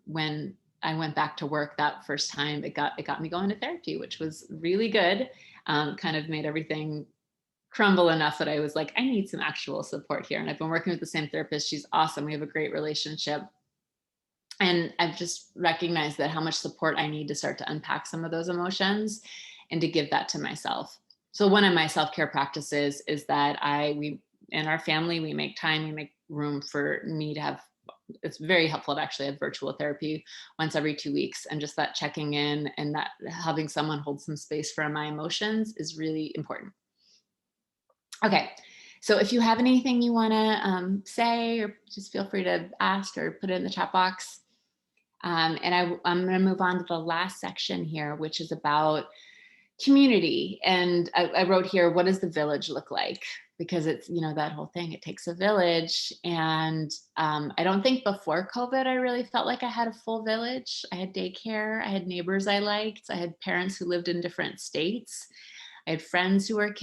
when I went back to work that first time. It got me going to therapy, which was really good. Kind of made everything crumble enough that I was like, I need some actual support here. And I've been working with the same therapist. She's awesome. We have a great relationship. And I've just recognized that how much support I need to start to unpack some of those emotions and to give that to myself. So one of my self-care practices is that in our family, we make room for me to have it's very helpful to actually have virtual therapy once every 2 weeks, and just that checking in and that having someone hold some space for my emotions is really important. Okay, so if you have anything you want to say, or just feel free to ask or put it in the chat box. And I'm going to move on to the last section here, which is about community. And I wrote here, what does the village look like? Because it's, that whole thing, it takes a village. And I don't think before COVID, I really felt like I had a full village. I had daycare, I had neighbors I liked, I had parents who lived in different states. I had friends who were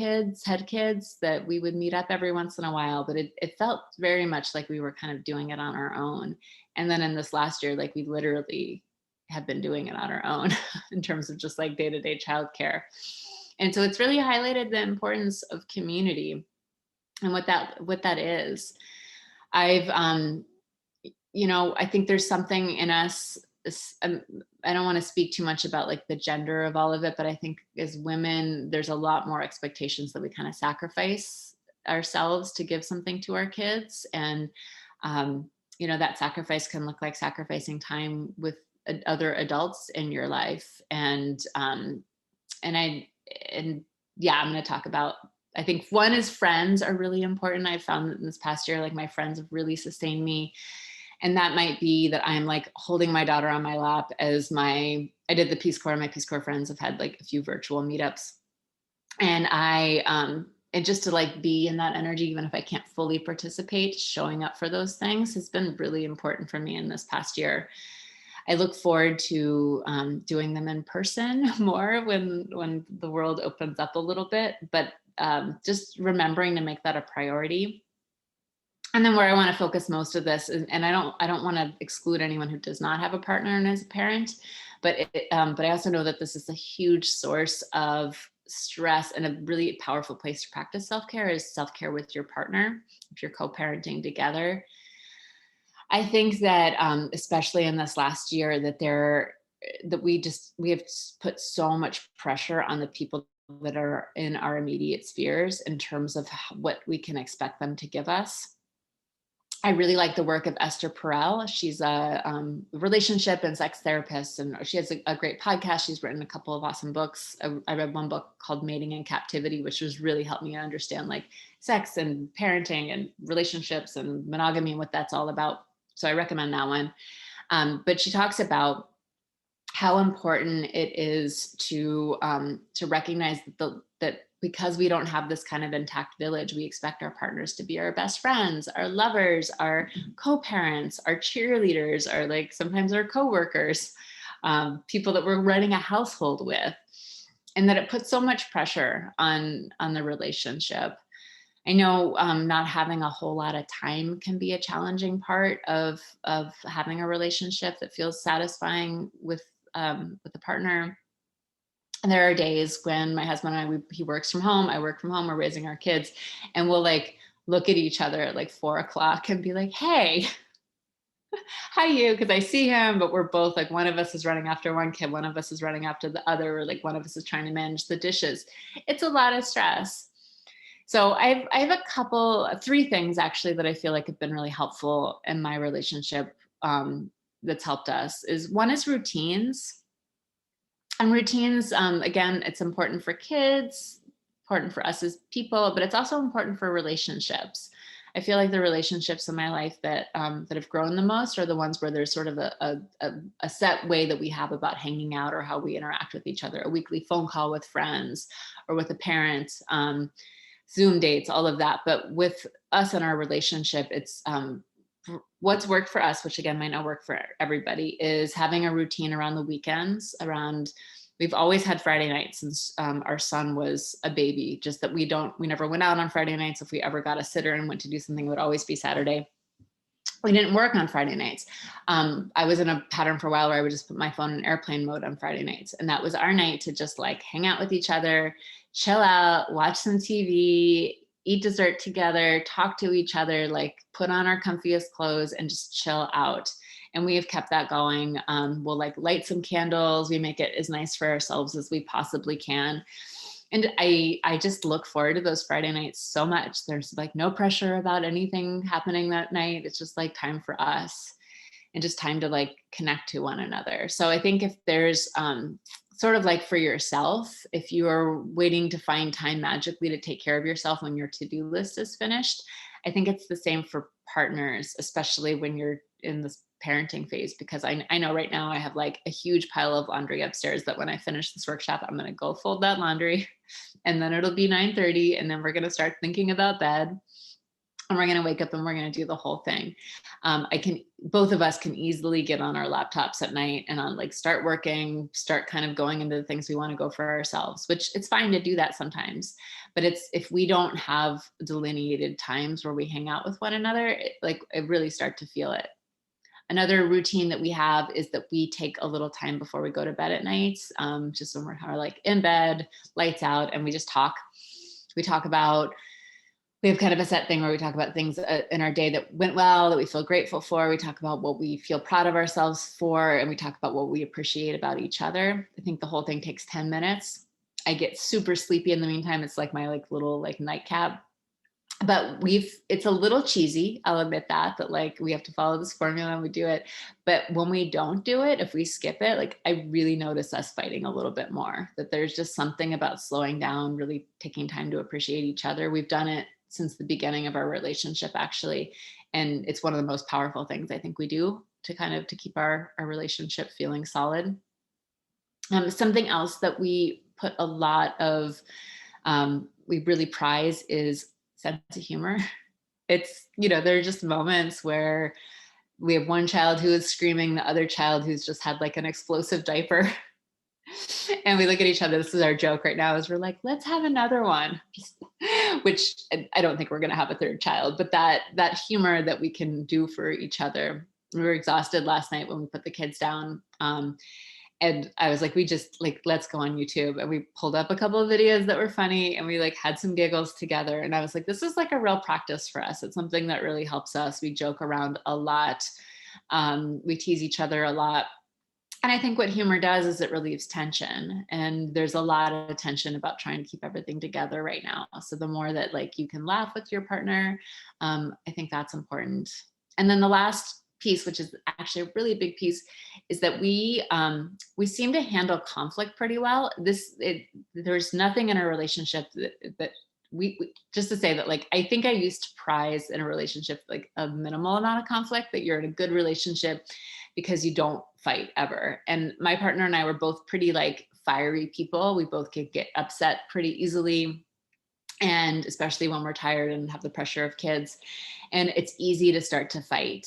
had kids that we would meet up every once in a while, but it felt very much like we were kind of doing it on our own. And then in this last year, like we literally have been doing it on our own in terms of just like day-to-day childcare. And so it's really highlighted the importance of community and what that is. I think there's something in us. I don't want to speak too much about like the gender of all of it, but I think as women, there's a lot more expectations that we kind of sacrifice ourselves to give something to our kids. And, that sacrifice can look like sacrificing time with other adults in your life. And I'm going to talk about, I think one is friends are really important. I've found that in this past year, like my friends have really sustained me. And that might be that I'm like holding my daughter on my lap as I did the Peace Corps. My Peace Corps friends have had like a few virtual meetups. And and just to like be in that energy, even if I can't fully participate, showing up for those things has been really important for me in this past year. I look forward to doing them in person more when the world opens up a little bit, but just remembering to make that a priority. And then where I want to focus most of this, and I don't want to exclude anyone who does not have a partner and is a parent, but I also know that this is a huge source of stress, and a really powerful place to practice self-care is self-care with your partner, if you're co-parenting together. I think that especially in this last year that we have put so much pressure on the people that are in our immediate spheres in terms of what we can expect them to give us. I really like the work of Esther Perel. She's a relationship and sex therapist, and she has a great podcast. She's written a couple of awesome books. I read one book called Mating in Captivity, which was really helped me understand like sex and parenting and relationships and monogamy and what that's all about. So I recommend that one. But she talks about how important it is to recognize that because we don't have this kind of intact village, we expect our partners to be our best friends, our lovers, our co-parents, our cheerleaders, or like sometimes our co-workers, people that we're running a household with, and that it puts so much pressure on the relationship. I know not having a whole lot of time can be a challenging part of having a relationship that feels satisfying with a partner. And there are days when my husband and I, he works from home, I work from home, we're raising our kids, and we'll like look at each other at like 4:00 and be like, hey, hi you, because I see him, but we're both like, one of us is running after one kid, one of us is running after the other, or like one of us is trying to manage the dishes. It's a lot of stress. So I have 3 things actually that I feel like have been really helpful in my relationship that's helped us. One is routines. And routines, again, it's important for kids, important for us as people, but it's also important for relationships. I feel like the relationships in my life that have grown the most are the ones where there's sort of a set way that we have about hanging out or how we interact with each other, a weekly phone call with friends or with a parent, Zoom dates, all of that. But with us and our relationship, it's what's worked for us, which again might not work for everybody, is having a routine around the weekends. We've always had Friday nights since our son was a baby, just that we never went out on Friday nights. If we ever got a sitter and went to do something, it would always be Saturday. We didn't work on Friday nights. I was in a pattern for a while where I would just put my phone in airplane mode on Friday nights. And that was our night to just like hang out with each other, chill out, watch some TV, eat dessert together, talk to each other, like put on our comfiest clothes and just chill out. And we have kept that going. We'll like light some candles. We make it as nice for ourselves as we possibly can. And I just look forward to those Friday nights so much. There's like no pressure about anything happening that night. It's just like time for us and just time to like connect to one another. So I think if there's sort of like for yourself, if you are waiting to find time magically to take care of yourself when your to-do list is finished, I think it's the same for partners, especially when you're in this parenting phase, because I know right now I have like a huge pile of laundry upstairs that when I finish this workshop, I'm going to go fold that laundry and then it'll be 9:30 and then we're going to start thinking about bed and we're going to wake up and we're going to do the whole thing. Both of us can easily get on our laptops at night and on like start working, start kind of going into the things we want to go for ourselves, which it's fine to do that sometimes. But it's, if we don't have delineated times where we hang out with one another, I really start to feel it. Another routine that we have is that we take a little time before we go to bed at night, just when we're kind of like in bed, lights out, and we just talk. We talk about, we have kind of a set thing where we talk about things in our day that went well, that we feel grateful for. We talk about what we feel proud of ourselves for, and we talk about what we appreciate about each other. I think the whole thing takes 10 minutes. I get super sleepy in the meantime. It's like my little nightcap. But it's a little cheesy. I'll admit that like we have to follow this formula and we do it. But when we don't do it, if we skip it, I really notice us fighting a little bit more, that there's just something about slowing down, really taking time to appreciate each other. We've done it since the beginning of our relationship, actually. And it's one of the most powerful things I think we do to keep our relationship feeling solid. Something else that we put a lot of, we really prize is sense of humor. It's, there are just moments where we have one child who is screaming, the other child who's just had like an explosive diaper. And we look at each other. This is our joke right now, is we're like, let's have another one. Which I don't think we're going to have a third child, but that humor that we can do for each other. We were exhausted last night when we put the kids down. And I was like, let's go on YouTube. And we pulled up a couple of videos that were funny and we had some giggles together. And I was like, this is like a real practice for us. It's something that really helps us. We joke around a lot. We tease each other a lot. And I think what humor does is it relieves tension. And there's a lot of tension about trying to keep everything together right now. So the more that you can laugh with your partner, I think that's important. And then the last piece, which is actually a really big piece, is that we seem to handle conflict pretty well. There's nothing in a relationship that we just to say that I think I used to prize in a relationship a minimal amount of conflict, that you're in a good relationship because you don't fight ever. And my partner and I were both pretty fiery people. We both could get upset pretty easily, and especially when we're tired and have the pressure of kids, and it's easy to start to fight.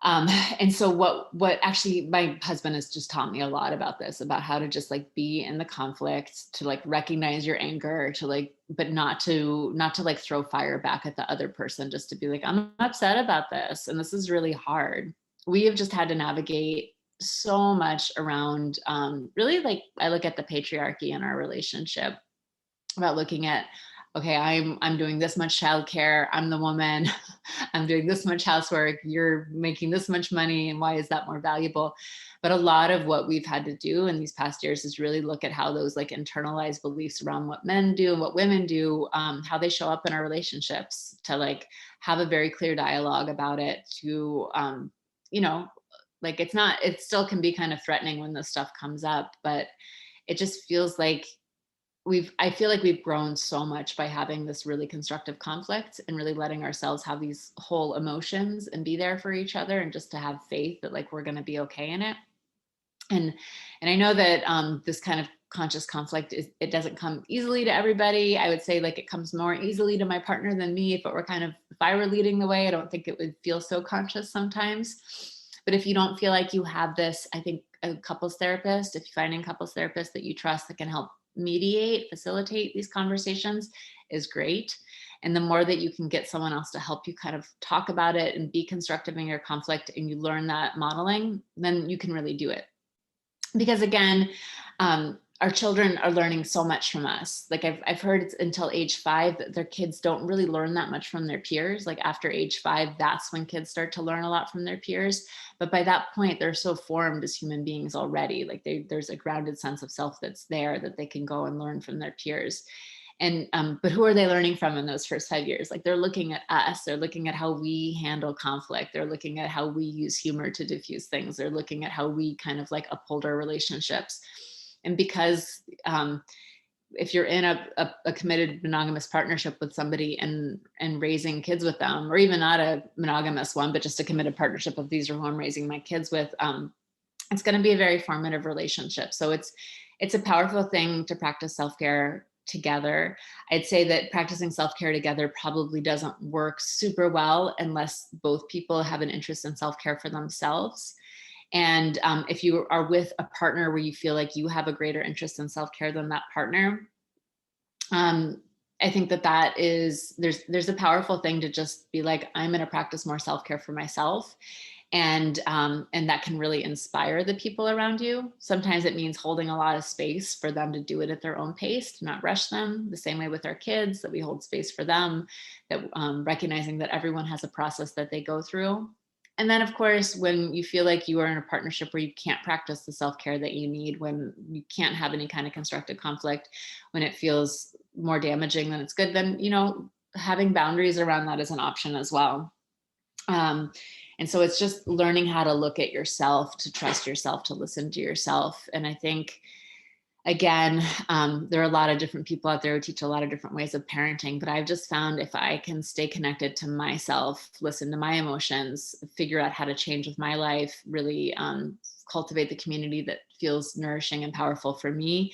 And so what actually my husband has just taught me a lot about this, about how to just be in the conflict, to recognize your anger, but not to throw fire back at the other person, just to be I'm upset about this. And this is really hard. We have just had to navigate so much around, really I look at the patriarchy in our relationship, about looking at, okay, I'm doing this much childcare. I'm the woman. I'm doing this much housework. You're making this much money. And why is that more valuable? But a lot of what we've had to do in these past years is really look at how those internalized beliefs around what men do and what women do, how they show up in our relationships, to have a very clear dialogue about it, to, it still can be kind of threatening when this stuff comes up, but it just feels I feel like we've grown so much by having this really constructive conflict and really letting ourselves have these whole emotions and be there for each other, and just to have faith that we're going to be okay in it. And I know that this kind of conscious conflict it doesn't come easily to everybody. I would say it comes more easily to my partner than me. If I were leading the way, I don't think it would feel so conscious sometimes. But if you don't feel like you have this, I think a couples therapist, if you find a couples therapist that you trust that can help facilitate these conversations, is great. And the more that you can get someone else to help you kind of talk about it and be constructive in your conflict, and you learn that modeling, then you can really do it. Because again, our children are learning so much from us. Like I've heard it's until age 5 that their kids don't really learn that much from their peers. Like after age 5, that's when kids start to learn a lot from their peers. But by that point, they're so formed as human beings already. Like there's a grounded sense of self that's there that they can go and learn from their peers. And but who are they learning from in those first 5 years? Like they're looking at us, they're looking at how we handle conflict, they're looking at how we use humor to diffuse things, they're looking at how we kind of like uphold our relationships. And because if you're in a committed monogamous partnership with somebody and raising kids with them, or even not a monogamous one, but just a committed partnership of these are who I'm raising my kids with, it's going to be a very formative relationship. So it's a powerful thing to practice self-care together. I'd say that practicing self-care together probably doesn't work super well unless both people have an interest in self-care for themselves. And if you are with a partner where you feel like you have a greater interest in self-care than that partner, I think that is, there's a powerful thing to just be like, I'm going to practice more self-care for myself. And that can really inspire the people around you. Sometimes it means holding a lot of space for them to do it at their own pace, to not rush them. The same way with our kids, that we hold space for them, that recognizing that everyone has a process that they go through. And then, of course, when you feel like you are in a partnership where you can't practice the self-care that you need, when you can't have any kind of constructive conflict, when it feels more damaging than it's good, then, having boundaries around that is an option as well. And so it's just learning how to look at yourself, to trust yourself, to listen to yourself. And I think, again, there are a lot of different people out there who teach a lot of different ways of parenting, but I've just found if I can stay connected to myself, listen to my emotions, figure out how to change with my life, really cultivate the community that feels nourishing and powerful for me,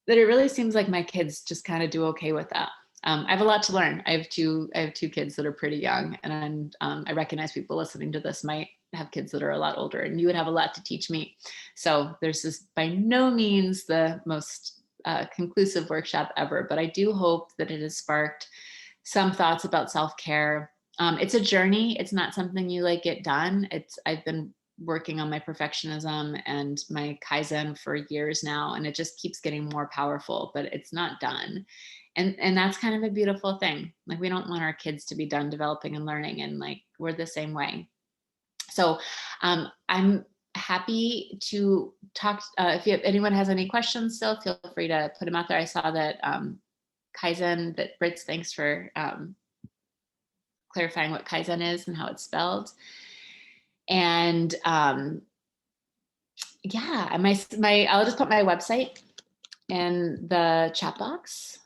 that it really seems like my kids just kind of do okay with that. I have a lot to learn. I have two kids that are pretty young, and I recognize people listening to this might have kids that are a lot older, and you would have a lot to teach me. So there's this by no means the most conclusive workshop ever, but I do hope that it has sparked some thoughts about self-care. It's a journey. It's not something you like get done. I've been working on my perfectionism and my Kaizen for years now, and it just keeps getting more powerful, but it's not done. And that's kind of a beautiful thing. Like, we don't want our kids to be done developing and learning, and like, we're the same way. So I'm happy to talk. If anyone has any questions still, feel free to put them out there. I saw that Kaizen, that Brits, thanks for clarifying what Kaizen is and how it's spelled. And yeah, I'll just put my website in the chat box,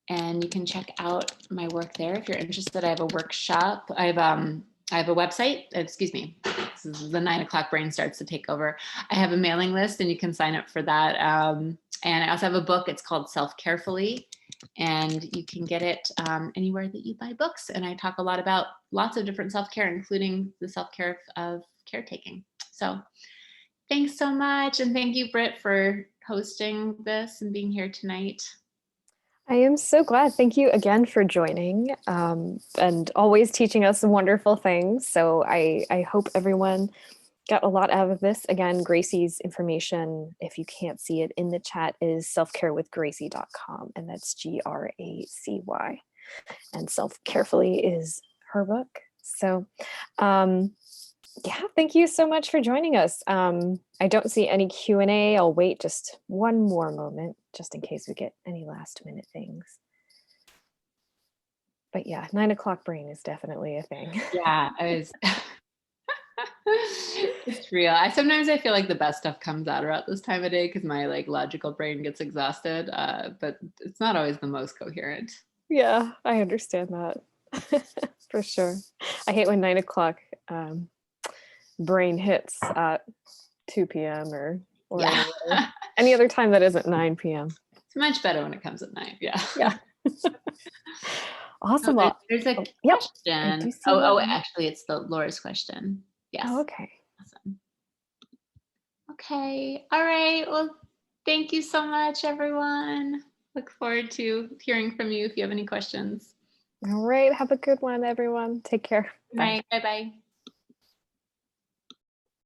and you can check out my work there if you're interested. I have a workshop. I have a website. Excuse me. This is the 9 o'clock brain starts to take over. I have a mailing list, and you can sign up for that. And I also have a book. It's called Self-Carefully, and you can get it anywhere that you buy books. And I talk a lot about lots of different self-care, including the self-care of caretaking. So thanks so much. And thank you, Britt, for hosting this and being here tonight. I am so glad. Thank you again for joining and always teaching us some wonderful things. So I hope everyone got a lot out of this. Again, Gracie's information, if you can't see it in the chat, is selfcarewithgracy.com, and that's GRACY. And Self-Carefully is her book. So yeah, thank you so much for joining us. I don't see any Q&A. I'll wait just one more moment, just in case we get any last minute things. But yeah, 9 o'clock brain is definitely a thing. Yeah, it's real. Sometimes I feel like the best stuff comes out around this time of day because my like logical brain gets exhausted, but it's not always the most coherent. Yeah, I understand that for sure. I hate when 9 o'clock brain hits at 2 p.m. or Yeah. any other time that isn't 9 p.m. It's much better when it comes at 9. Yeah. Yeah. Awesome. Oh, there's a question. Yep. Actually, it's Laura's question. Yes. Oh, okay. Awesome. Okay. All right. Well, thank you so much, everyone. Look forward to hearing from you if you have any questions. All right. Have a good one, everyone. Take care. Bye. Bye-bye.